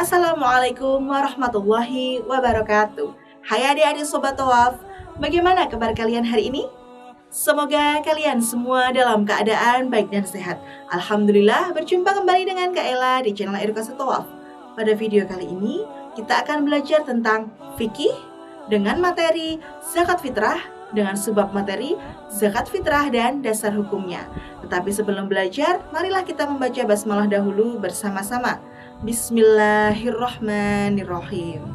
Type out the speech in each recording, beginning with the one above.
Assalamualaikum warahmatullahi wabarakatuh. Hai adik-adik Sobat Tawaf, bagaimana kabar kalian hari ini? Semoga kalian semua dalam keadaan baik dan sehat. Alhamdulillah, berjumpa kembali dengan Kak Ella di channel Edukasi Tawaf. Pada video kali ini, kita akan belajar tentang fikih dengan materi zakat fitrah, dengan sebab materi zakat fitrah dan dasar hukumnya. Tetapi sebelum belajar, marilah kita membaca basmalah dahulu bersama-sama. Bismillahirrahmanirrahim.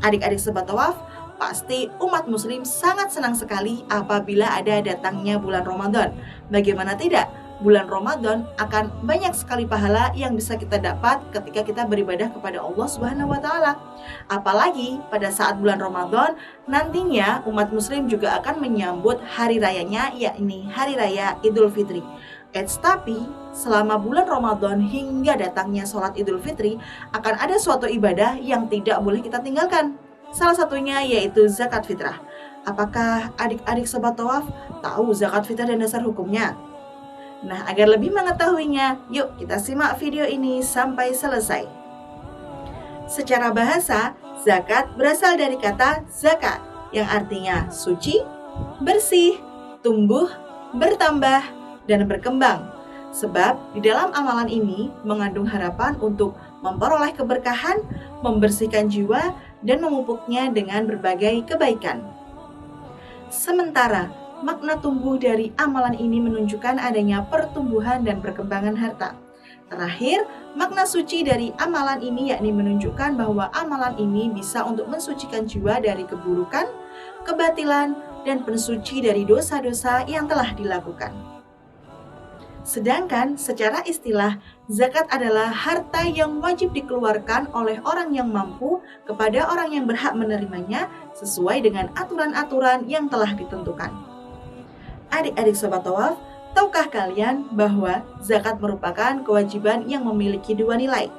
Adik-adik Sobat Tawaf, pasti umat muslim sangat senang sekali apabila ada datangnya bulan Ramadan. Bagaimana tidak? Bulan Ramadan akan banyak sekali pahala yang bisa kita dapat ketika kita beribadah kepada Allah Subhanahu wa taala. Apalagi pada saat bulan Ramadan, nantinya umat muslim juga akan menyambut hari rayanya, yakni hari raya Idul Fitri. Tapi selama bulan Ramadan hingga datangnya sholat Idul Fitri, akan ada suatu ibadah yang tidak boleh kita tinggalkan. Salah satunya yaitu zakat fitrah. Apakah adik-adik Sobat Tawaf tahu zakat fitrah dan dasar hukumnya? Nah, agar lebih mengetahuinya, yuk kita simak video ini sampai selesai. Secara bahasa, zakat berasal dari kata zakat, yang artinya suci, bersih, tumbuh, bertambah, dan berkembang. Sebab di dalam amalan ini mengandung harapan untuk memperoleh keberkahan, membersihkan jiwa, dan memupuknya dengan berbagai kebaikan. Sementara makna tumbuh dari amalan ini menunjukkan adanya pertumbuhan dan perkembangan harta. Terakhir, makna suci dari amalan ini yakni menunjukkan bahwa amalan ini bisa untuk mensucikan jiwa dari keburukan, kebatilan, dan pensuci dari dosa-dosa yang telah dilakukan. Sedangkan secara istilah, zakat adalah harta yang wajib dikeluarkan oleh orang yang mampu kepada orang yang berhak menerimanya sesuai dengan aturan-aturan yang telah ditentukan. Adik-adik Sobat Tawaf, tahukah kalian bahwa zakat merupakan kewajiban yang memiliki dua nilai?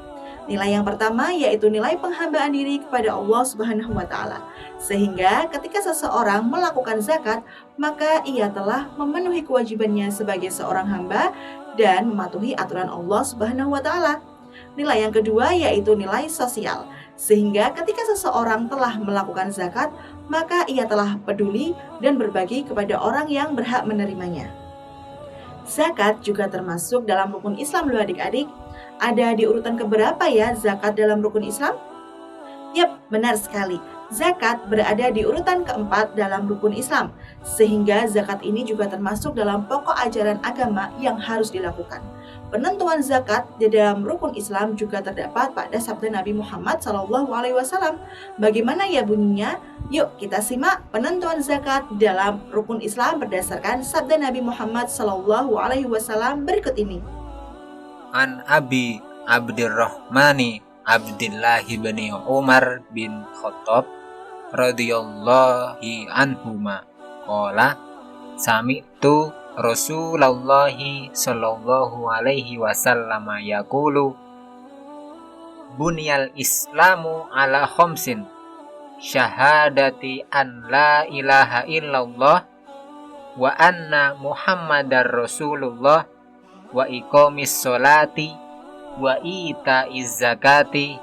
Nilai yang pertama yaitu nilai penghambaan diri kepada Allah Subhanahu wa taala. Sehingga ketika seseorang melakukan zakat, maka ia telah memenuhi kewajibannya sebagai seorang hamba dan mematuhi aturan Allah Subhanahu wa taala. Nilai yang kedua yaitu nilai sosial. Sehingga ketika seseorang telah melakukan zakat, maka ia telah peduli dan berbagi kepada orang yang berhak menerimanya. Zakat juga termasuk dalam rukun Islam loh adik-adik. Ada di urutan keberapa ya zakat dalam rukun Islam? Yap, benar sekali. Zakat berada di urutan keempat dalam rukun Islam. Sehingga zakat ini juga termasuk dalam pokok ajaran agama yang harus dilakukan. Penentuan zakat di dalam rukun Islam juga terdapat pada sabda Nabi Muhammad SAW. Bagaimana ya bunyinya? Yuk kita simak penentuan zakat dalam rukun Islam berdasarkan sabda Nabi Muhammad SAW berikut ini. An Abi Abdurrahmani Abdillahi bin Umar bin Khattab radhiyallahu anhuma qala sami'tu Rasulullahi sallallahu alaihi wasallam yaqulu bunyal islamu ala khamsin syahadati an la ilaha illallah wa anna muhammadar rasulullah wa iqamis sholati wa ita'iz zakati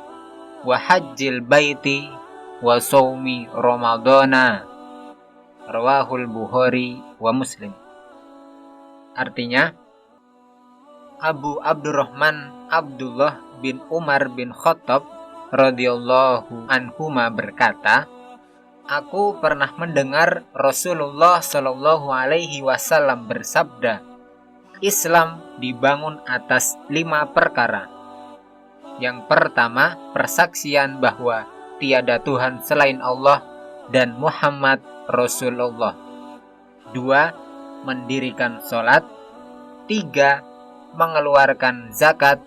wa hajjil baiti wa shaumi ramadhana rawahul Bukhari wa Muslim. Artinya, Abu Abdurrahman Abdullah bin Umar bin Khattab radhiyallahu anhuma berkata, aku pernah mendengar Rasulullah sallallahu alaihi wasallam bersabda, Islam dibangun atas 5 perkara. Yang pertama, persaksian bahwa tiada Tuhan selain Allah dan Muhammad Rasulullah. 2. Mendirikan sholat. 3. Mengeluarkan zakat.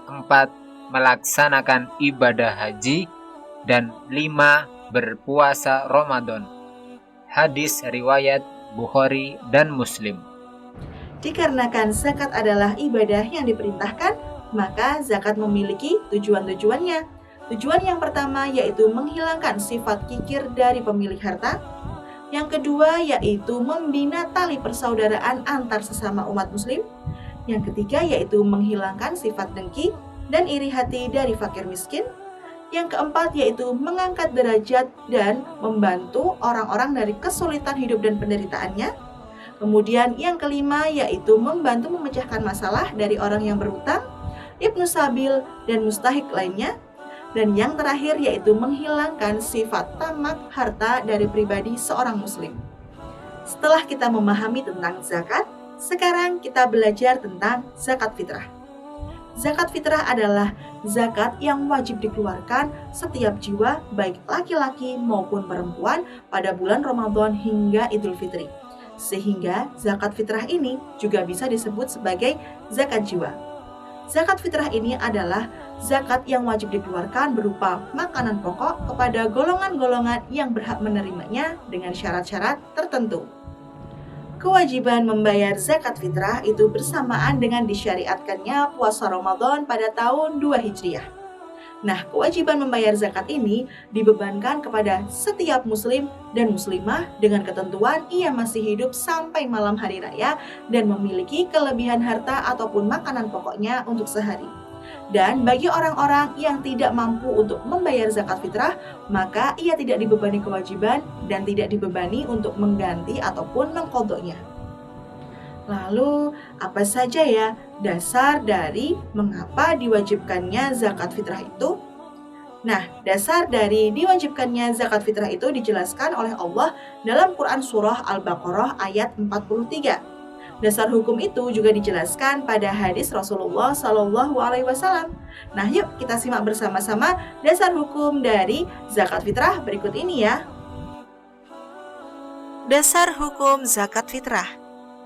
4. Melaksanakan ibadah haji. Dan 5. Berpuasa Ramadan. Hadis riwayat Bukhari dan Muslim. Dikarenakan zakat adalah ibadah yang diperintahkan, maka zakat memiliki tujuan-tujuannya. Tujuan yang pertama yaitu menghilangkan sifat kikir dari pemilik harta. Yang kedua yaitu membina tali persaudaraan antar sesama umat muslim. Yang ketiga yaitu menghilangkan sifat dengki. dan iri hati dari fakir miskin. Yang keempat yaitu mengangkat derajat dan membantu orang-orang dari kesulitan hidup dan penderitaannya. Kemudian yang kelima yaitu membantu memecahkan masalah dari orang yang berhutang, ibnu sabil, dan mustahik lainnya. Dan yang terakhir yaitu menghilangkan sifat tamak harta dari pribadi seorang muslim. Setelah kita memahami tentang zakat, sekarang kita belajar tentang zakat fitrah. Zakat fitrah adalah zakat yang wajib dikeluarkan setiap jiwa baik laki-laki maupun perempuan pada bulan Ramadan hingga Idul Fitri. Sehingga zakat fitrah ini juga bisa disebut sebagai zakat jiwa. Zakat fitrah ini adalah zakat yang wajib dikeluarkan berupa makanan pokok kepada golongan-golongan yang berhak menerimanya dengan syarat-syarat tertentu. Kewajiban membayar zakat fitrah itu bersamaan dengan disyariatkannya puasa Ramadan pada tahun 2 Hijriah. Nah, kewajiban membayar zakat ini dibebankan kepada setiap muslim dan muslimah dengan ketentuan ia masih hidup sampai malam hari raya dan memiliki kelebihan harta ataupun makanan pokoknya untuk sehari. Dan bagi orang-orang yang tidak mampu untuk membayar zakat fitrah, maka ia tidak dibebani kewajiban dan tidak dibebani untuk mengganti ataupun mengqadha'nya. Lalu, apa saja ya dasar dari mengapa diwajibkannya zakat fitrah itu? Nah, dasar dari diwajibkannya zakat fitrah itu dijelaskan oleh Allah dalam Quran Surah Al-Baqarah ayat 43. Dasar hukum itu juga dijelaskan pada hadis Rasulullah SAW. Nah, yuk kita simak bersama-sama dasar hukum dari zakat fitrah berikut ini ya. Dasar hukum zakat fitrah.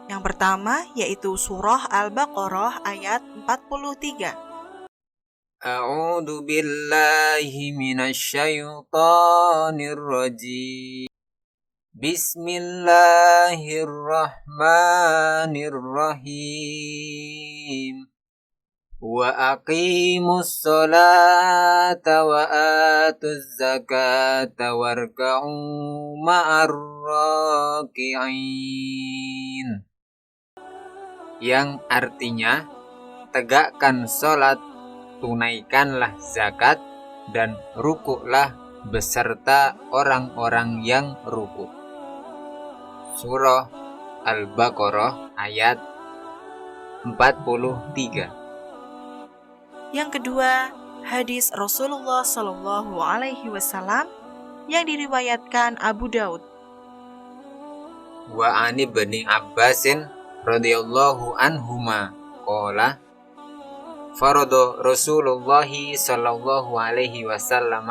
Yang pertama yaitu surah Al-Baqarah ayat 43. A'udzu billahi minasyaitonir rajim. Bismillahirrahmanirrahim. Wa aqimus sholata wa atuz zakata warka'u ma'ar raki'in. Yang artinya, tegakkan sholat, tunaikanlah zakat, dan rukuklah beserta orang-orang yang rukuk. Surah Al-Baqarah ayat 43. Yang kedua, hadis Rasulullah SAW yang diriwayatkan Abu Daud. Wa ani bani Abbasin radhiyallahu anhuma qala farada Rasulullah sallallahu alaihi wasallam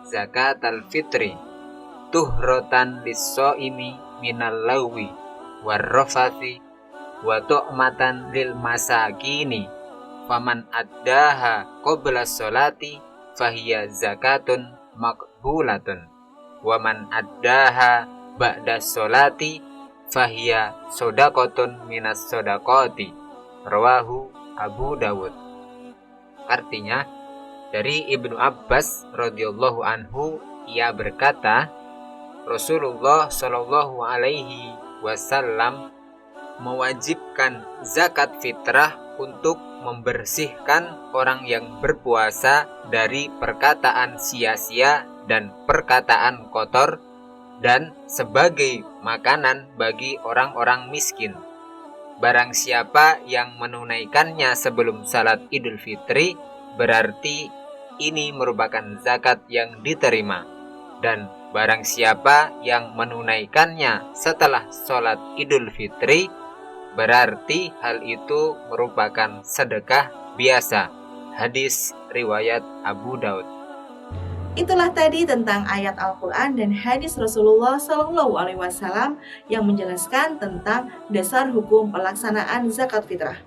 zakatal fitri tuhratan lis-shaimi minal lagwi warrafathi wa tu'matan lil masakini faman addaha qabla sholati fahiya zakatun maqbulatun wa man addaha ba'da sholati fahiya shadaqatun minas shadaqati. Rawahu Abu Dawud. Artinya, dari Ibnu Abbas radhiyallahu anhu, ia berkata, Rasulullah shallallahu alaihi wasallam mewajibkan zakat fitrah untuk membersihkan orang yang berpuasa dari perkataan sia-sia dan perkataan kotor, dan sebagai makanan bagi orang-orang miskin. Barang siapa yang menunaikannya sebelum salat Idul Fitri, berarti ini merupakan zakat yang diterima. Dan barang siapa yang menunaikannya setelah salat Idul Fitri, berarti hal itu merupakan sedekah biasa. Hadis riwayat Abu Daud. Itulah tadi tentang ayat Al-Quran dan hadis Rasulullah SAW yang menjelaskan tentang dasar hukum pelaksanaan zakat fitrah.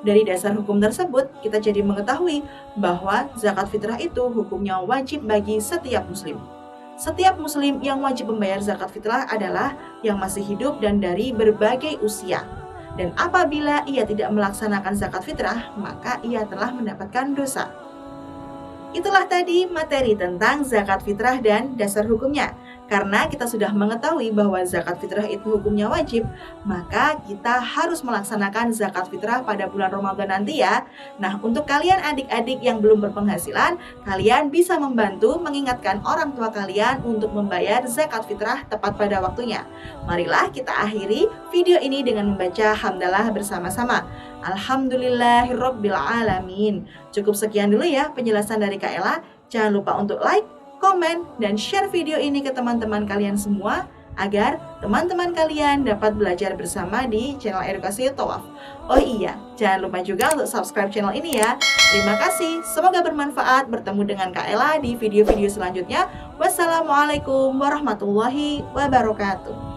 Dari dasar hukum tersebut, kita jadi mengetahui bahwa zakat fitrah itu hukumnya wajib bagi setiap muslim. Setiap muslim yang wajib membayar zakat fitrah adalah yang masih hidup dan dari berbagai usia. Dan apabila ia tidak melaksanakan zakat fitrah, maka ia telah mendapatkan dosa. Itulah tadi materi tentang zakat fitrah dan dasar hukumnya. Karena kita sudah mengetahui bahwa zakat fitrah itu hukumnya wajib, maka kita harus melaksanakan zakat fitrah pada bulan Ramadan nanti ya. Nah, untuk kalian adik-adik yang belum berpenghasilan, kalian bisa membantu mengingatkan orang tua kalian untuk membayar zakat fitrah tepat pada waktunya. Marilah kita akhiri video ini dengan membaca hamdalah bersama-sama. Alhamdulillahirabbil alamin. Cukup sekian dulu ya penjelasan dari Kak Ella. Jangan lupa untuk like, komen, dan share video ini ke teman-teman kalian semua agar teman-teman kalian dapat belajar bersama di channel Edukasi Thawaf. Oh iya, jangan lupa juga untuk subscribe channel ini ya. Terima kasih, semoga bermanfaat. Bertemu dengan Kak Ella di video-video selanjutnya. Wassalamualaikum warahmatullahi wabarakatuh.